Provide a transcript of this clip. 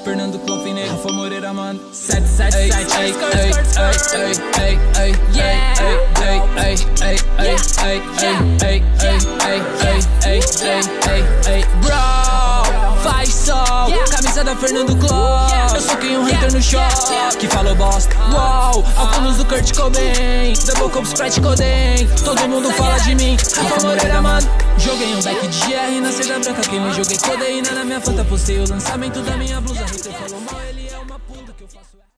Fernando Clonfine, Rafa Moreira, mano. 777, ei, ei, ei, ei, ei, ei, bro, faz sol, camisa da Fernando Clon. Eu soquei um hater no show que falou bosta. Uau, alguns do Kurt Cobain, Double Cup Sprite Coden. Todo mundo fala de mim, Rafa Moreira, mano. Joguei um deck de GR na seda branca, queimei, joguei codeína na minha fanta. Postei o lançamento da minha blusa, hater falou mal, ele é